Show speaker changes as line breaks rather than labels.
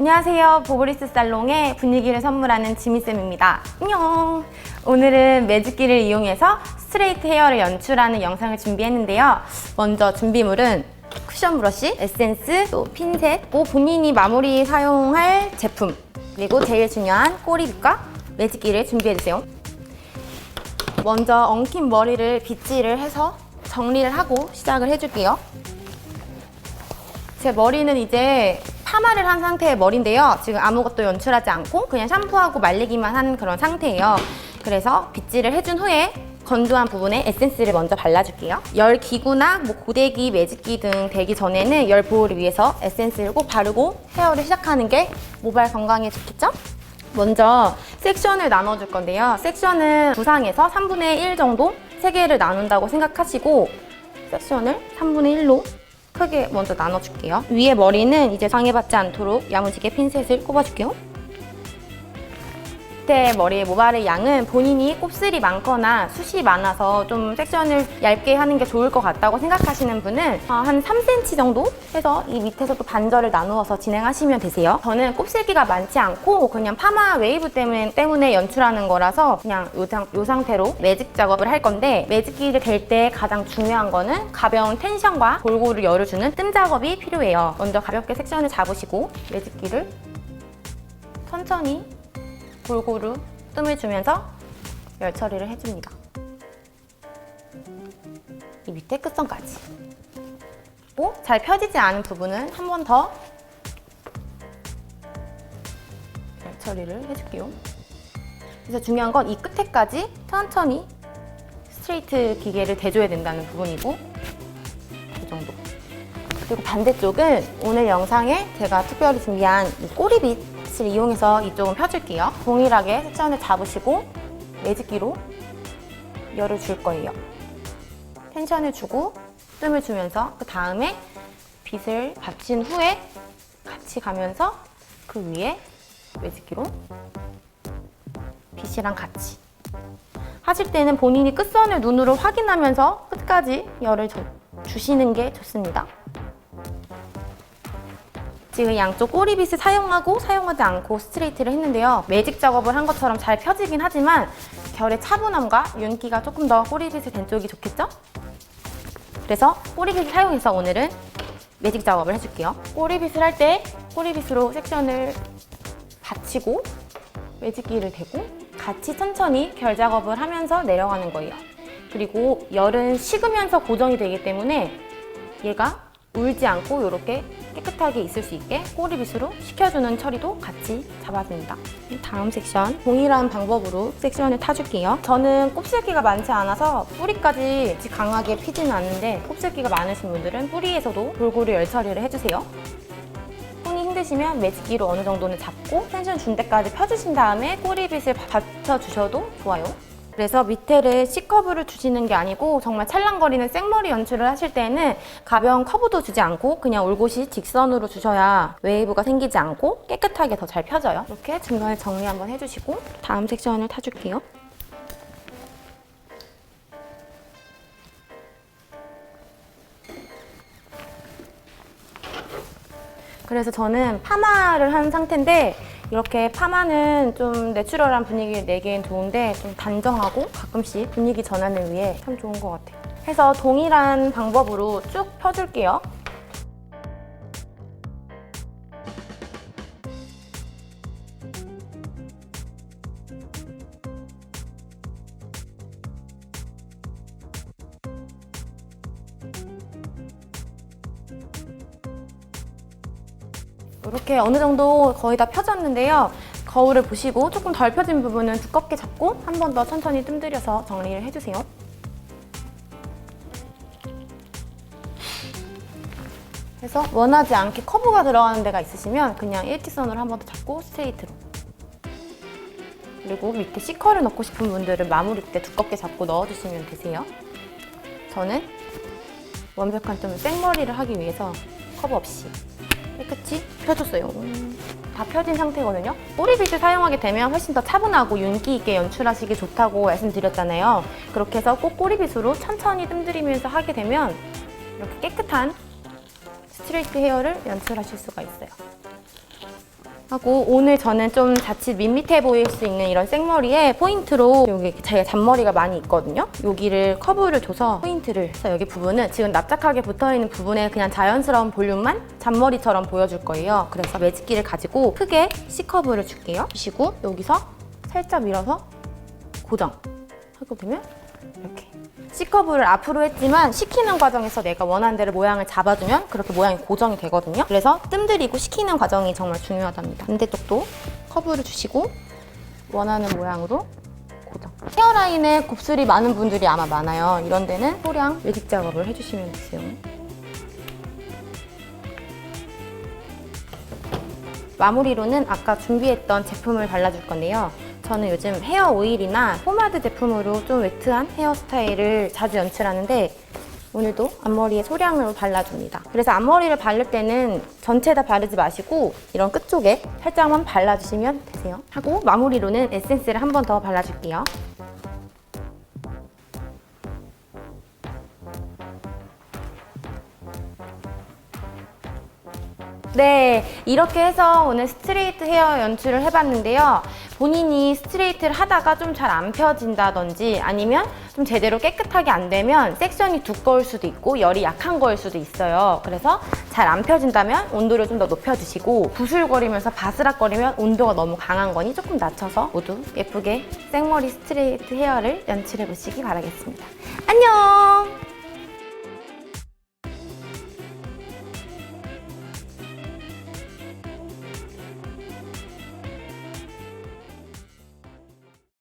안녕하세요. 보브리스 살롱의 분위기를 선물하는 지미쌤입니다. 안녕! 오늘은 매직기를 이용해서 스트레이트 헤어를 연출하는 영상을 준비했는데요. 먼저 준비물은 쿠션 브러쉬, 에센스, 또 핀셋, 또 본인이 마무리 사용할 제품, 그리고 제일 중요한 꼬리빗과 매직기를 준비해주세요. 먼저 엉킨 머리를 빗질을 해서 정리를 하고 시작을 해줄게요. 제 머리는 이제 파마를 한 상태의 머리인데요. 지금 아무것도 연출하지 않고 그냥 샴푸하고 말리기만 한 그런 상태예요. 그래서 빗질을 해준 후에 건조한 부분에 에센스를 먼저 발라줄게요. 열 기구나 고데기, 매직기 등 되기 전에는 열 보호를 위해서 에센스를 꼭 바르고 헤어를 시작하는 게 모발 건강에 좋겠죠? 먼저 섹션을 나눠줄 건데요. 섹션은 두상에서 3분의 1 정도 3개를 나눈다고 생각하시고 섹션을 3분의 1로 크게 먼저 나눠줄게요. 위에 머리는 이제 방해받지 않도록 야무지게 핀셋을 꼽아줄게요. 밑에 머리의 모발의 양은 본인이 곱슬이 많거나 숱이 많아서 좀 섹션을 얇게 하는 게 좋을 것 같다고 생각하시는 분은 한 3cm 정도 해서 이 밑에서 또 반절을 나누어서 진행하시면 되세요. 저는 곱슬기가 많지 않고 그냥 파마 웨이브 때문에 연출하는 거라서 그냥 이 상태로 매직 작업을 할 건데, 매직기를 댈 때 가장 중요한 거는 가벼운 텐션과 골고루 열을 주는 뜸 작업이 필요해요. 먼저 가볍게 섹션을 잡으시고 매직기를 천천히 골고루 뜸을 주면서 열 처리를 해줍니다. 이 밑에 끝선까지. 또 잘 펴지지 않은 부분은 한 번 더 열 처리를 해줄게요. 그래서 중요한 건 이 끝에까지 천천히 스트레이트 기계를 대줘야 된다는 부분이고, 이 정도. 그리고 반대쪽은 오늘 영상에 제가 특별히 준비한 이 꼬리빗 을 이용해서 이쪽은 펴줄게요. 동일하게 섹션을 잡으시고 매직기로 열을 줄 거예요. 텐션을 주고 뜸을 주면서 그 다음에 빗을 받친 후에 같이 가면서 그 위에 매직기로 빗이랑 같이 하실 때는 본인이 끝선을 눈으로 확인하면서 끝까지 열을 주시는 게 좋습니다. 지금 양쪽 꼬리빗을 사용하고 사용하지 않고 스트레이트를 했는데요. 매직 작업을 한 것처럼 잘 펴지긴 하지만 결의 차분함과 윤기가 조금 더 꼬리빗을 댄 쪽이 좋겠죠? 그래서 꼬리빗을 사용해서 오늘은 매직 작업을 해줄게요. 꼬리빗을 할 때 꼬리빗으로 섹션을 받치고 매직기를 대고 같이 천천히 결 작업을 하면서 내려가는 거예요. 그리고 열은 식으면서 고정이 되기 때문에 얘가 울지 않고 이렇게 깨끗하게 있을 수 있게 꼬리빗으로 식혀주는 처리도 같이 잡아줍니다. 다음 섹션 동일한 방법으로 섹션을 타줄게요. 저는 곱슬기가 많지 않아서 뿌리까지 강하게 피지는 않는데, 곱슬기가 많으신 분들은 뿌리에서도 골고루 열 처리를 해주세요. 손이 힘드시면 매직기로 어느 정도는 잡고 텐션 준 데까지 펴주신 다음에 꼬리빗을 받쳐주셔도 좋아요. 그래서 밑에를 C커브를 주시는 게 아니고 정말 찰랑거리는 생머리 연출을 하실 때는 가벼운 커브도 주지 않고 그냥 올곧이 직선으로 주셔야 웨이브가 생기지 않고 깨끗하게 더 잘 펴져요. 이렇게 중간에 정리 한번 해주시고 다음 섹션을 타줄게요. 그래서 저는 파마를 한 상태인데, 이렇게 파마는 좀 내추럴한 분위기를 내기엔 좋은데 좀 단정하고 가끔씩 분위기 전환을 위해 참 좋은 것 같아요. 해서 동일한 방법으로 쭉 펴줄게요. 이렇게 어느 정도 거의 다 펴졌는데요. 거울을 보시고 조금 덜 펴진 부분은 두껍게 잡고 한 번 더 천천히 뜸들여서 정리를 해주세요. 그래서 원하지 않게 커브가 들어가는 데가 있으시면 그냥 일직선으로 한 번 더 잡고 스트레이트로. 그리고 밑에 C컬을 넣고 싶은 분들은 마무리 때 두껍게 잡고 넣어주시면 되세요. 저는 완벽한 좀 생머리를 하기 위해서 커브 없이 깨끗이 펴줬어요. 다 펴진 상태거든요. 꼬리빗을 사용하게 되면 훨씬 더 차분하고 윤기 있게 연출하시기 좋다고 말씀드렸잖아요. 그렇게 해서 꼭 꼬리빗으로 천천히 뜸들이면서 하게 되면 이렇게 깨끗한 스트레이트 헤어를 연출하실 수가 있어요. 하고 오늘 저는 좀 자칫 밋밋해 보일 수 있는 이런 생머리에 포인트로 여기 제가 잔머리가 많이 있거든요. 여기를 커브를 줘서 포인트를 해서 여기 부분은 지금 납작하게 붙어있는 부분에 그냥 자연스러운 볼륨만 잔머리처럼 보여줄 거예요. 그래서 매직기를 가지고 크게 C커브를 줄게요. 주시고 여기서 살짝 밀어서 고정 하고 되면 이렇게 C커브를 앞으로 했지만 식히는 과정에서 내가 원하는 대로 모양을 잡아주면 그렇게 모양이 고정이 되거든요. 그래서 뜸들이고 식히는 과정이 정말 중요하답니다. 반대쪽도 커브를 주시고 원하는 모양으로 고정. 헤어라인에 곱슬이 많은 분들이 아마 많아요. 이런 데는 소량 매직 작업을 해주시면 되세요. 마무리로는 아까 준비했던 제품을 발라줄 건데요. 저는 요즘 헤어 오일이나 포마드 제품으로 좀 웨트한 헤어스타일을 자주 연출하는데 오늘도 앞머리에 소량으로 발라줍니다. 그래서 앞머리를 바를 때는 전체 다 바르지 마시고 이런 끝쪽에 살짝만 발라주시면 되세요. 하고 마무리로는 에센스를 한 번 더 발라줄게요. 네, 이렇게 해서 오늘 스트레이트 헤어 연출을 해봤는데요. 본인이 스트레이트를 하다가 좀 잘 안 펴진다든지 아니면 좀 제대로 깨끗하게 안 되면 섹션이 두꺼울 수도 있고 열이 약한 거일 수도 있어요. 그래서 잘 안 펴진다면 온도를 좀 더 높여주시고 부슬거리면서 바스락거리면 온도가 너무 강한 거니 조금 낮춰서 모두 예쁘게 생머리 스트레이트 헤어를 연출해 보시기 바라겠습니다. 안녕!